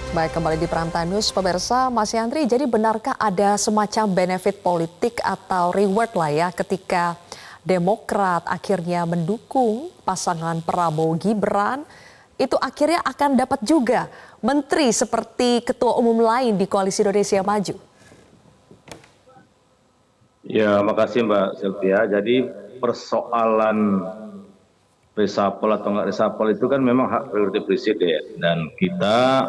Baik, kembali di Prime News, pemirsa. Mas Yandri, jadi benarkah ada semacam benefit politik atau reward lah ya ketika Demokrat akhirnya mendukung pasangan Prabowo Gibran, itu akhirnya akan dapat juga menteri seperti ketua umum lain di Koalisi Indonesia Maju? Ya, makasih Mbak Sylvia. Jadi persoalan reshuffle atau nggak reshuffle itu kan memang hak prerogatif presiden. Dan kita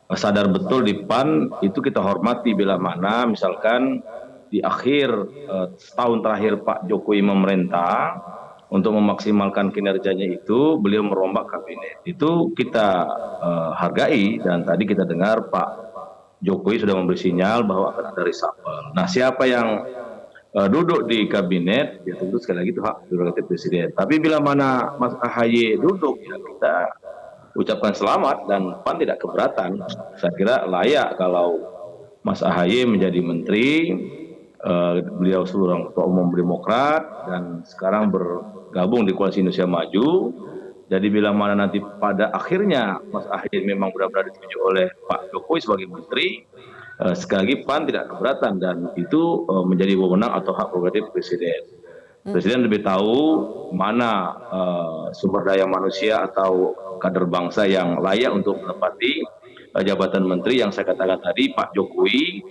sadar betul di PAN itu kita hormati bila mana misalkan di akhir setahun terakhir Pak Jokowi memerintah untuk memaksimalkan kinerjanya itu beliau merombak kabinet. Itu kita hargai dan tadi kita dengar Pak Jokowi sudah memberi sinyal bahwa akan ada reshuffle. Nah, siapa yang duduk di kabinet, ya tentu sekali lagi itu hak prerogatif presiden. Tapi bila mana Mas AHY duduk, ya kita ucapkan selamat dan PAN tidak keberatan. Saya kira layak kalau Mas AHY menjadi menteri, beliau seorang ketua umum Demokrat dan sekarang bergabung di Koalisi Indonesia Maju. Jadi bila mana nanti pada akhirnya Mas AHY memang benar-benar ditunjuk oleh Pak Jokowi sebagai menteri, sekali lagi PAN tidak keberatan dan itu menjadi wewenang atau hak prerogatif presiden. Presiden lebih tahu mana sumber daya manusia atau kader bangsa yang layak untuk menempati jabatan menteri yang saya katakan tadi. Pak Jokowi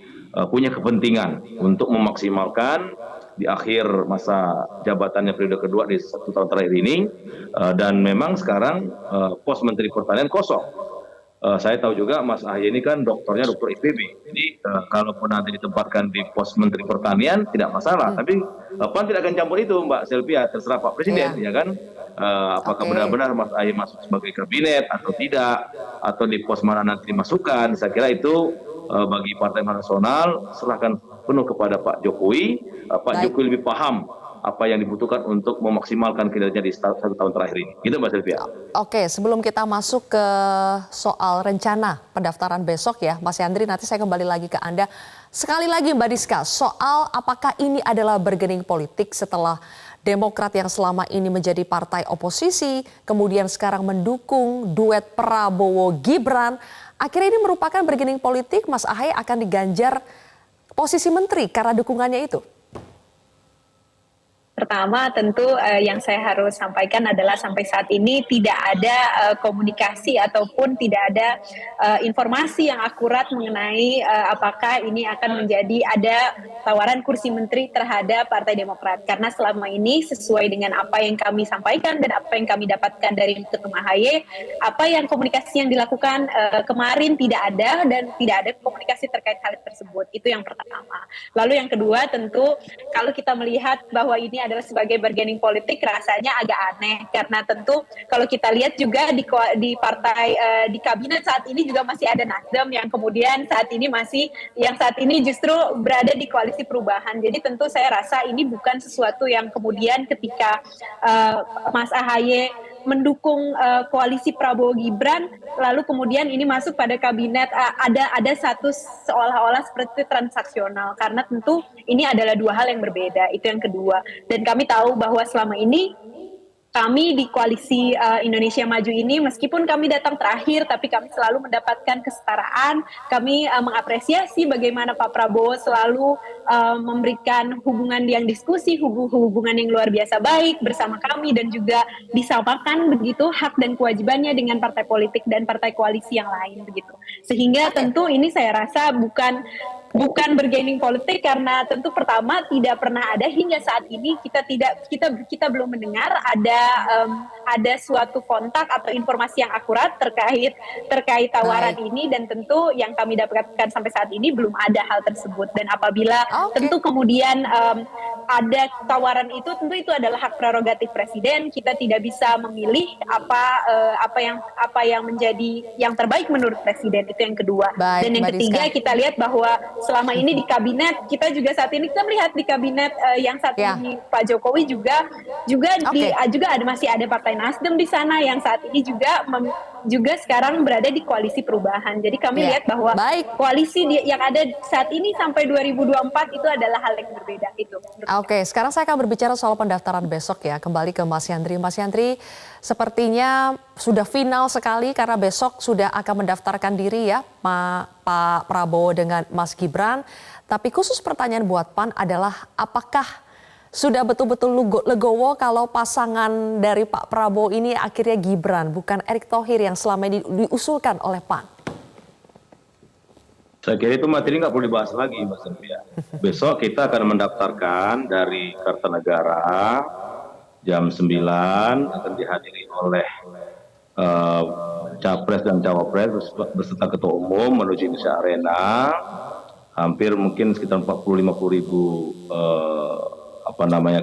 punya kepentingan untuk memaksimalkan di akhir masa jabatannya periode kedua di 1 tahun terakhir ini, dan memang sekarang pos Menteri Pertanian kosong. Saya tahu juga Mas AHY ini kan doktornya dokter IPB. Jadi kalaupun nanti ditempatkan di pos Menteri Pertanian tidak masalah. Tapi PAN tidak akan campur itu, Mbak Sylvia, terserah Pak Presiden, ya kan? Apakah benar-benar Mas AHY masuk sebagai kabinet atau tidak, atau di pos mana nanti dimasukkan? Saya kira itu bagi Partai Nasional serahkan penuh kepada Pak Jokowi. Pak Jokowi lebih paham apa yang dibutuhkan untuk memaksimalkan kinerja di 1 tahun terakhir ini. Gitu Mbak Sylvia. Oke, sebelum kita masuk ke soal rencana pendaftaran besok ya, Mas Yandri, nanti saya kembali lagi ke Anda. Sekali lagi Mbak Diska, soal apakah ini adalah bargaining politik setelah Demokrat yang selama ini menjadi partai oposisi, kemudian sekarang mendukung duet Prabowo Gibran, akhirnya ini merupakan bargaining politik, Mas AHY akan diganjar posisi menteri karena dukungannya itu? Pertama tentu yang saya harus sampaikan adalah sampai saat ini tidak ada komunikasi ataupun tidak ada informasi yang akurat mengenai apakah ini akan menjadi ada tawaran kursi menteri terhadap Partai Demokrat. Karena selama ini sesuai dengan apa yang kami sampaikan dan apa yang kami dapatkan dari Ketum AHY, apa yang komunikasi yang dilakukan kemarin tidak ada dan tidak ada komunikasi terkait hal tersebut. Itu yang pertama. Lalu yang kedua tentu kalau kita melihat bahwa ini adalah sebagai bargaining politik rasanya agak aneh karena tentu kalau kita lihat juga di partai di kabinet saat ini juga masih ada Nasdem yang kemudian saat ini justru berada di koalisi perubahan. Jadi tentu saya rasa ini bukan sesuatu yang kemudian ketika Mas AHY mendukung koalisi Prabowo Gibran lalu kemudian ini masuk pada kabinet ada satu seolah-olah seperti transaksional karena tentu ini adalah dua hal yang berbeda. Itu yang kedua. Dan kami tahu bahwa selama ini kami di Koalisi Indonesia Maju ini meskipun kami datang terakhir tapi kami selalu mendapatkan kesetaraan. Kami mengapresiasi bagaimana Pak Prabowo selalu memberikan hubungan yang diskusi, hubungan yang luar biasa baik bersama kami dan juga disamakan begitu hak dan kewajibannya dengan partai politik dan partai koalisi yang lain begitu. Sehingga tentu ini saya rasa bukan bargaining politik karena tentu pertama tidak pernah ada hingga saat ini kita belum mendengar ada suatu kontak atau informasi yang akurat terkait tawaran ini dan tentu yang kami dapatkan sampai saat ini belum ada hal tersebut dan apabila tentu kemudian ada tawaran itu tentu itu adalah hak prerogatif presiden. Kita tidak bisa memilih apa yang menjadi yang terbaik menurut presiden. Itu yang kedua. Baik, dan yang ketiga kita lihat bahwa selama ini di kabinet kita juga saat ini kita melihat di kabinet yang saat ini Pak Jokowi juga masih ada Partai Nasdem di sana yang saat ini juga juga sekarang berada di koalisi perubahan. Jadi kami Ya, lihat bahwa baik. koalisi yang ada saat ini sampai 2024 itu adalah hal yang berbeda itu. Oke, sekarang saya akan berbicara soal pendaftaran besok ya. Kembali ke Mas Yandri. Mas Yandri, sepertinya sudah final sekali karena besok sudah akan mendaftarkan diri ya Pak Prabowo dengan Mas Gibran. Tapi khusus pertanyaan buat PAN adalah apakah sudah betul-betul legowo kalau pasangan dari Pak Prabowo ini akhirnya Gibran, bukan Erick Thohir yang selama ini diusulkan oleh PAN? Saya kira itu materi nggak perlu dibahas lagi, Mbak Sylvia. Besok kita akan mendaftarkan dari Kartanegara jam 9 akan dihadiri oleh Capres dan Cawapres beserta Ketua Umum menuju Indonesia Arena. Hampir mungkin sekitar 40-50 ribu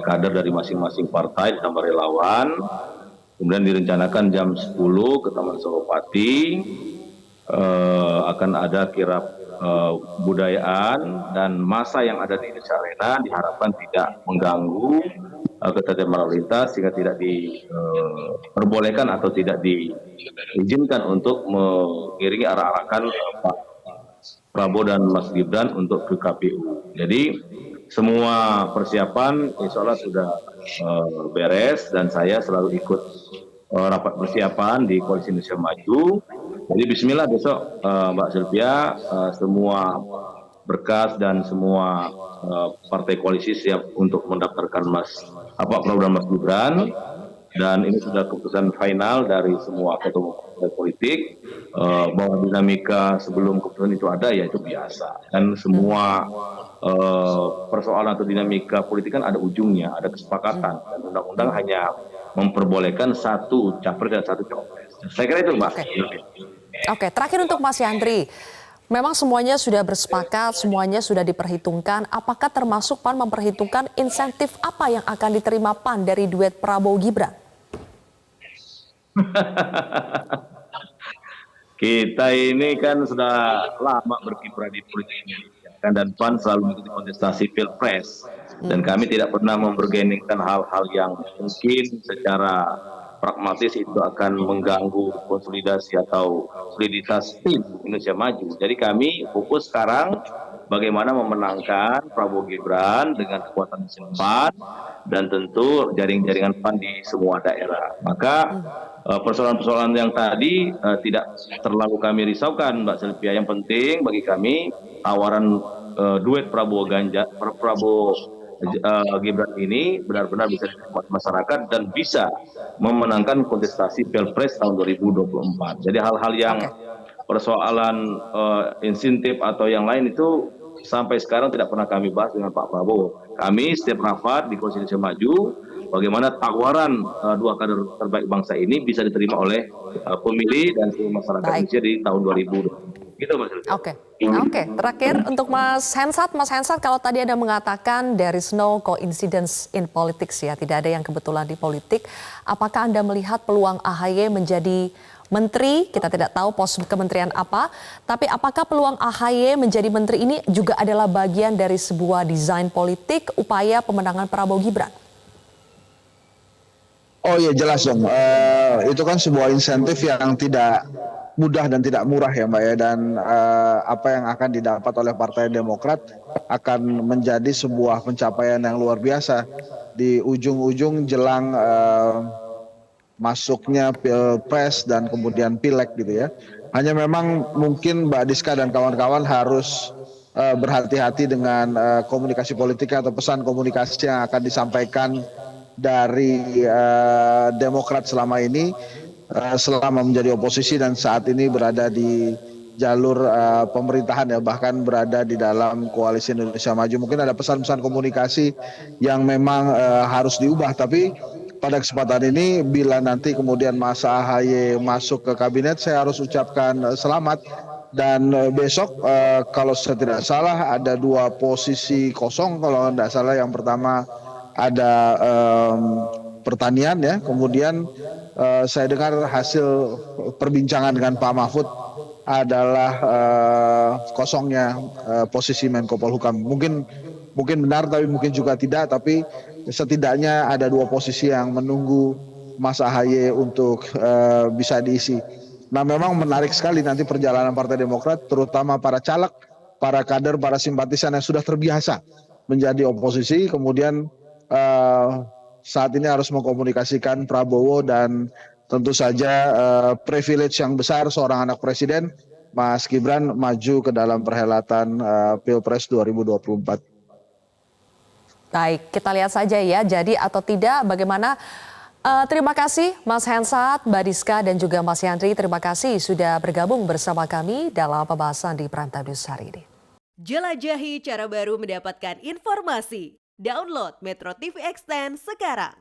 kader dari masing-masing partai ditambah relawan. Kemudian direncanakan jam 10 ke Taman Suropati akan ada kirap budayaan, dan masa yang ada di Indonesia Arena diharapkan tidak mengganggu ketertiban lalu lintas sehingga tidak diperbolehkan atau tidak diizinkan untuk mengiringi arah-arahan Pak Prabowo dan Mas Gibran untuk ke KPU. Jadi semua persiapan insya Allah sudah beres, dan saya selalu ikut rapat persiapan di Koalisi Indonesia Maju. Jadi bismillah besok Mbak Sylvia, semua berkas dan semua partai koalisi siap untuk mendaftarkan Pak Prabowo dan Mas Gibran. Dan ini sudah keputusan final dari semua ketua partai politik, bahwa dinamika sebelum keputusan itu ada ya itu biasa. Dan semua persoalan atau dinamika politik kan ada ujungnya, ada kesepakatan. Dan undang-undang hanya memperbolehkan satu capres dan satu cawapres. Saya kira itu, Mbak. Oke, terakhir untuk Mas Yandri. Memang semuanya sudah bersepakat, semuanya sudah diperhitungkan. Apakah termasuk PAN memperhitungkan insentif apa yang akan diterima PAN dari duet Prabowo Gibran? Kita ini kan sudah lama berkiprah di politik Indonesia, dan PAN selalu mengikuti kontestasi Pilpres, dan kami tidak pernah membergeningkan hal-hal yang mungkin secara pragmatis itu akan mengganggu konsolidasi atau soliditas tim Indonesia Maju. Jadi kami fokus sekarang bagaimana memenangkan Prabowo Gibran dengan kekuatan mesin PAN dan tentu jaring-jaringan PAN di semua daerah. Maka persoalan-persoalan yang tadi tidak terlalu kami risaukan, Mbak Sylvia. Yang penting bagi kami tawaran duet Prabowo Gibran ini benar-benar bisa diterima masyarakat dan bisa memenangkan kontestasi Pilpres tahun 2024. Jadi hal-hal yang persoalan insentif atau yang lain itu sampai sekarang tidak pernah kami bahas dengan Pak Prabowo. Kami setiap rapat di Koalisi Indonesia Maju, bagaimana tawaran dua kader terbaik bangsa ini bisa diterima oleh pemilih dan seluruh masyarakat Indonesia di tahun 2020. Gitu, Mas. Oke, terakhir untuk Mas Hensat. Mas Hensat, kalau tadi Anda mengatakan there is no coincidence in politics ya, tidak ada yang kebetulan di politik. Apakah Anda melihat peluang AHY menjadi menteri? Kita tidak tahu pos kementerian apa, tapi apakah peluang AHY menjadi menteri ini juga adalah bagian dari sebuah desain politik upaya pemenangan Prabowo Gibran? Oh iya, jelas dong. Itu kan sebuah insentif yang tidak mudah dan tidak murah ya Mbak ya, dan apa yang akan didapat oleh Partai Demokrat akan menjadi sebuah pencapaian yang luar biasa di ujung-ujung jelang masuknya Pilpres dan kemudian Pileg gitu ya. Hanya memang mungkin Mbak Diska dan kawan-kawan harus berhati-hati dengan komunikasi politik atau pesan komunikasi yang akan disampaikan dari Demokrat selama ini, selama menjadi oposisi dan saat ini berada di jalur pemerintahan ya, bahkan berada di dalam Koalisi Indonesia Maju. Mungkin ada pesan-pesan komunikasi yang memang harus diubah, tapi pada kesempatan ini bila nanti kemudian Mas AHY masuk ke kabinet, saya harus ucapkan selamat. Dan besok kalau saya tidak salah ada dua posisi kosong, kalau tidak salah yang pertama ada pertanian ya, kemudian saya dengar hasil perbincangan dengan Pak Mahfud adalah kosongnya posisi Menko Polhukam. Mungkin benar tapi mungkin juga tidak, tapi setidaknya ada dua posisi yang menunggu Mas AHY untuk bisa diisi. Nah memang menarik sekali nanti perjalanan Partai Demokrat, terutama para caleg, para kader, para simpatisan yang sudah terbiasa menjadi oposisi, kemudian saat ini harus mengkomunikasikan Prabowo dan tentu saja privilege yang besar seorang anak presiden, Mas Gibran, maju ke dalam perhelatan Pilpres 2024. Baik, kita lihat saja ya, jadi atau tidak bagaimana. Terima kasih Mas Hensat, Mbak Diska dan juga Mas Yandri. Terima kasih sudah bergabung bersama kami dalam pembahasan di Prime Time News hari ini. Jelajahi cara baru mendapatkan informasi. Download Metro TV Extend sekarang.